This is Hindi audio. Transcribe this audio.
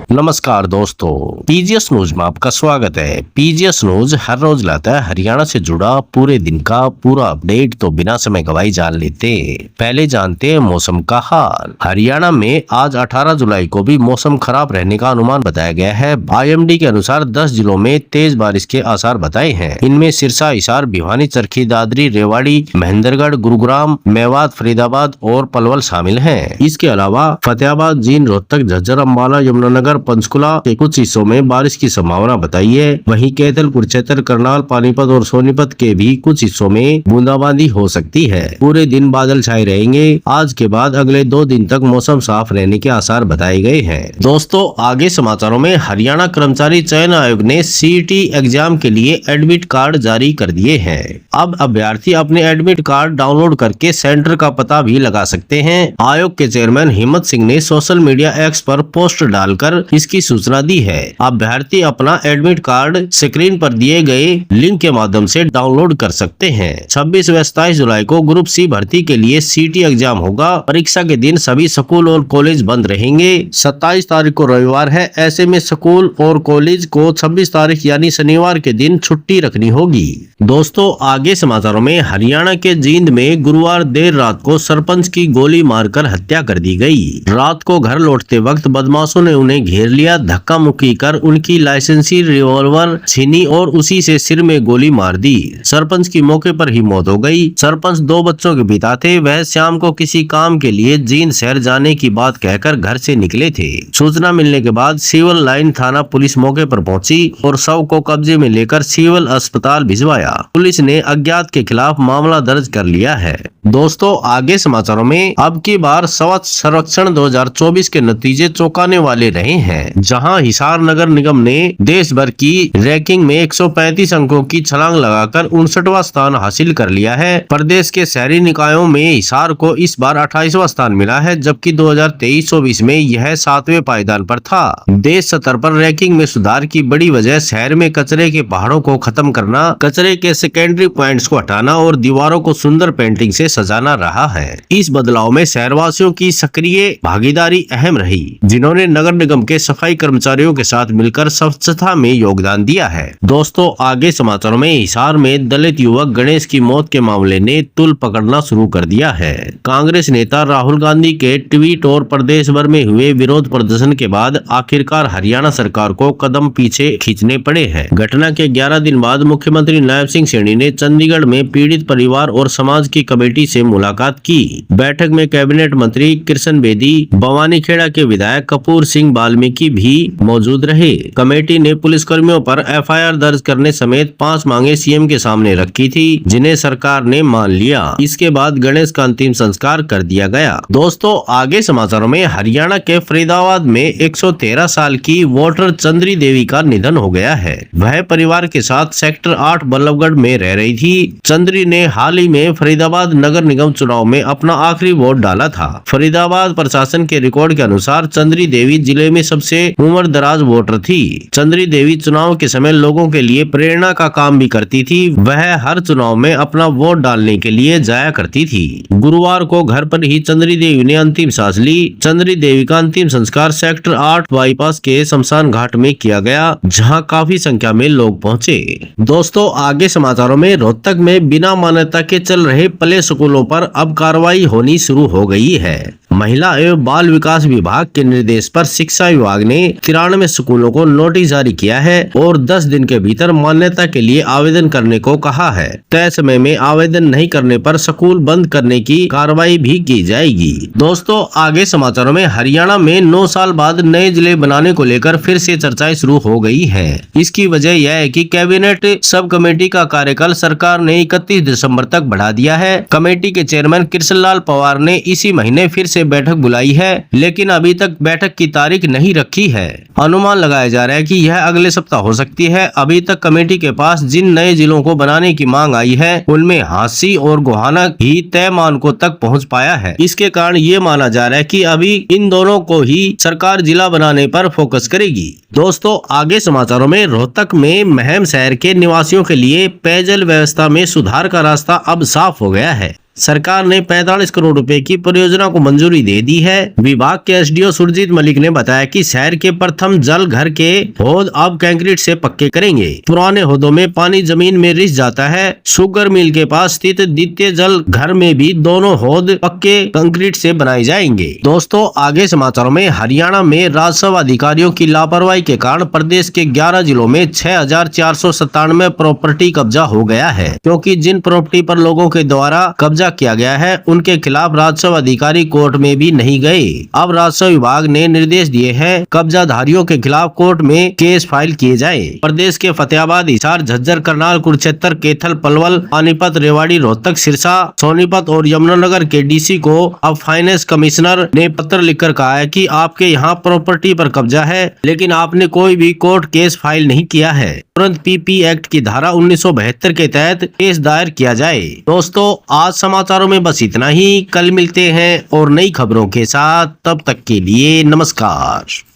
नमस्कार दोस्तों, पीजीएस न्यूज में आपका स्वागत है। पीजीएस न्यूज हर रोज लाता है हरियाणा से जुड़ा पूरे दिन का पूरा अपडेट। तो बिना समय गवाई जान लेते पहले जानते हैं मौसम का हाल। हरियाणा में आज 18 जुलाई को भी मौसम खराब रहने का अनुमान बताया गया है। आईएमडी के अनुसार 10 जिलों में तेज बारिश के आसार बताए हैं। इनमें सिरसा, हिसार, भिवानी, चरखी दादरी, रेवाड़ी, महेंद्रगढ़, गुरुग्राम, मेवात, फरीदाबाद और पलवल शामिल हैं। इसके अलावा फतेहाबाद, जींद, रोहतक, झज्जर, अम्बाला, यमुनानगर, पंचकुला के कुछ हिस्सों में बारिश की संभावना बताई है। वहीं कैथल, कुरुक्षेत्र, करनाल, पानीपत और सोनीपत के भी कुछ हिस्सों में बूंदाबांदी हो सकती है। पूरे दिन बादल छाए रहेंगे। आज के बाद अगले 2 दिन तक मौसम साफ रहने के आसार बताए गए हैं। दोस्तों, आगे समाचारों में हरियाणा कर्मचारी चयन आयोग ने सीईटी एग्जाम के लिए एडमिट कार्ड जारी कर दिए हैं। अब अभ्यर्थी अपने एडमिट कार्ड डाउनलोड करके सेंटर का पता भी लगा सकते हैं। आयोग के चेयरमैन हिम्मत सिंह ने सोशल मीडिया एक्स पर पोस्ट डालकर इसकी सूचना दी है। अभ्यर्थी अपना एडमिट कार्ड स्क्रीन पर दिए गए लिंक के माध्यम से डाउनलोड कर सकते हैं। 26 व 27 जुलाई को ग्रुप सी भर्ती के लिए सीटी एग्जाम होगा। परीक्षा के दिन सभी स्कूल और कॉलेज बंद रहेंगे। 27 तारीख को रविवार है। ऐसे में स्कूल और कॉलेज को 26 तारीख यानी शनिवार के दिन छुट्टी रखनी होगी। दोस्तों, आगे समाचारों में हरियाणा के जींद में गुरुवार देर रात को सरपंच की गोली मारकर हत्या कर दी गई। रात को घर लौटते वक्त बदमाशों ने उन्हें घेर लिया, धक्का मुक्की कर उनकी लाइसेंसी रिवॉल्वर छीनी और उसी से सिर में गोली मार दी। सरपंच की मौके पर ही मौत हो गई। सरपंच 2 बच्चों के पिता थे। वह शाम को किसी काम के लिए जींद शहर जाने की बात कहकर घर से निकले थे। सूचना मिलने के बाद सिविल लाइन थाना पुलिस मौके पर पहुंची और शव को कब्जे में लेकर सिविल अस्पताल भिजवाया। पुलिस ने अज्ञात के खिलाफ मामला दर्ज कर लिया है। दोस्तों, आगे समाचारों में अब की बार स्वच्छ सर्वेक्षण 2024 के नतीजे चौंकाने वाले रहे हैं। जहां हिसार नगर निगम ने देश भर की रैंकिंग में 135 अंकों की छलांग लगाकर 59वां स्थान हासिल कर लिया है। प्रदेश के शहरी निकायों में हिसार को इस बार 28वां स्थान मिला है, जबकि 2023-24 में यह 7वें पायदान पर था। देश स्तर पर रैंकिंग में सुधार की बड़ी वजह शहर में कचरे के पहाड़ों को खत्म करना, कचरे के सेकेंडरी पॉइंट्स को हटाना और दीवारों को सुंदर पेंटिंग से सजाना रहा है। इस बदलाव में शहरवासियों की सक्रिय भागीदारी अहम रही, जिन्होंने नगर निगम के सफाई कर्मचारियों के साथ मिलकर स्वच्छता में योगदान दिया है। दोस्तों, आगे समाचारों में हिसार में दलित युवक गणेश की मौत के मामले ने तूल पकड़ना शुरू कर दिया है। कांग्रेस नेता राहुल गांधी के ट्वीट और प्रदेश भर में हुए विरोध प्रदर्शन के बाद आखिरकार हरियाणा सरकार को कदम पीछे खींचने पड़े हैं। घटना के 11 दिन बाद मुख्यमंत्री नायब सिंह सैनी ने चंडीगढ़ में पीड़ित परिवार और समाज की कमेटी से मुलाकात की। बैठक में कैबिनेट मंत्री कृष्ण बेदी, भवानीखेड़ा के विधायक कपूर सिंह वाल्मीकि भी मौजूद रहे। कमेटी ने पुलिसकर्मियों पर एफआईआर दर्ज करने समेत 5 मांगे सीएम के सामने रखी थी, जिन्हें सरकार ने मान लिया। इसके बाद गणेश का अंतिम संस्कार कर दिया गया। दोस्तों, आगे समाचारों में हरियाणा के फरीदाबाद में 113 साल की वोटर चंद्री देवी का निधन हो गया है। वह परिवार के साथ सेक्टर 8 बल्लभगढ़ में रह रही थी। चंद्री ने हाल ही में फरीदाबाद नगर निगम चुनाव में अपना आखिरी वोट डाला था। फरीदाबाद प्रशासन के रिकॉर्ड के अनुसार चंद्री देवी जिले में सबसे उम्र दराज वोटर थी। चंद्री देवी चुनाव के समय लोगों के लिए प्रेरणा का काम भी करती थी। वह हर चुनाव में अपना वोट डालने के लिए जाया करती थी। गुरुवार को घर पर ही चंद्री देवी ने अंतिम सांस ली। चंद्री देवी का अंतिम संस्कार सेक्टर 8 बाईपास के शमशान घाट में किया गया, जहां काफी संख्या में लोग पहुंचे। दोस्तों, आगे समाचारों में रोहतक में बिना मान्यता के चल रहे प्ले स्कूलों पर अब कार्रवाई होनी शुरू हो गई है। महिला एवं बाल विकास विभाग के निर्देश पर शिक्षा विभाग ने 93 स्कूलों को नोटिस जारी किया है और 10 दिन के भीतर मान्यता के लिए आवेदन करने को कहा है। तय समय में आवेदन नहीं करने पर स्कूल बंद करने की कार्रवाई भी की जाएगी। दोस्तों, आगे समाचारों में हरियाणा में 9 साल बाद नए जिले बनाने को लेकर फिर से चर्चाएं शुरू हो गई है। इसकी वजह यह है कि कैबिनेट सब कमेटी का कार्यकाल सरकार ने 31 दिसंबर तक बढ़ा दिया है। कमेटी के चेयरमैन कृष्णलाल पवार ने इसी महीने फिर से बैठक बुलाई है, लेकिन अभी तक बैठक की तारीख नहीं रखी है। अनुमान लगाया जा रहा है कि यह अगले सप्ताह हो सकती है। अभी तक कमेटी के पास जिन नए जिलों को बनाने की मांग आई है, उनमें हांसी और गोहाना ही तय मानकों तक पहुंच पाया है। इसके कारण ये माना जा रहा है कि अभी इन दोनों को ही सरकार जिला बनाने पर फोकस करेगी। दोस्तों, आगे समाचारों में रोहतक में महम शहर के निवासियों के लिए पेयजल व्यवस्था में सुधार का रास्ता अब साफ हो गया है। सरकार ने 45 करोड़ रुपए की परियोजना को मंजूरी दे दी है। विभाग के एसडीओ सुरजीत मलिक ने बताया कि शहर के प्रथम जल घर के हौद अब कंक्रीट से पक्के करेंगे। पुराने हौदों में पानी जमीन में रिस जाता है। शुगर मिल के पास स्थित द्वितीय जल घर में भी दोनों हौद पक्के कंक्रीट से बनाए जाएंगे। दोस्तों, आगे समाचारों में हरियाणा में राजस्व अधिकारियों की लापरवाही के कारण प्रदेश के 11 जिलों में 6497 प्रॉपर्टी कब्जा हो गया है, क्योंकि जिन प्रॉपर्टी पर लोगों के द्वारा कब्जा किया गया है उनके खिलाफ राजस्व अधिकारी कोर्ट में भी नहीं गए। अब राजस्व विभाग ने निर्देश दिए हैं, कब्जाधारियों के खिलाफ कोर्ट में केस फाइल किए जाए। प्रदेश के फतेहाबाद, हिसार, झज्जर, करनाल, कुरुक्षेत्र, कैथल, पलवल, पानीपत, रेवाड़ी, रोहतक, सिरसा, सोनीपत और यमुनानगर के डीसी को अब फाइनेंस कमिश्नर ने पत्र लिखकर कहा है कि आपके यहाँ प्रॉपर्टी पर कब्जा है, लेकिन आपने कोई भी कोर्ट केस फाइल नहीं किया है। तुरंत पीपी एक्ट की धारा 1972 के तहत केस दायर किया जाए। दोस्तों, आज समाचारों में बस इतना ही। कल मिलते हैं और नई खबरों के साथ। तब तक के लिए नमस्कार।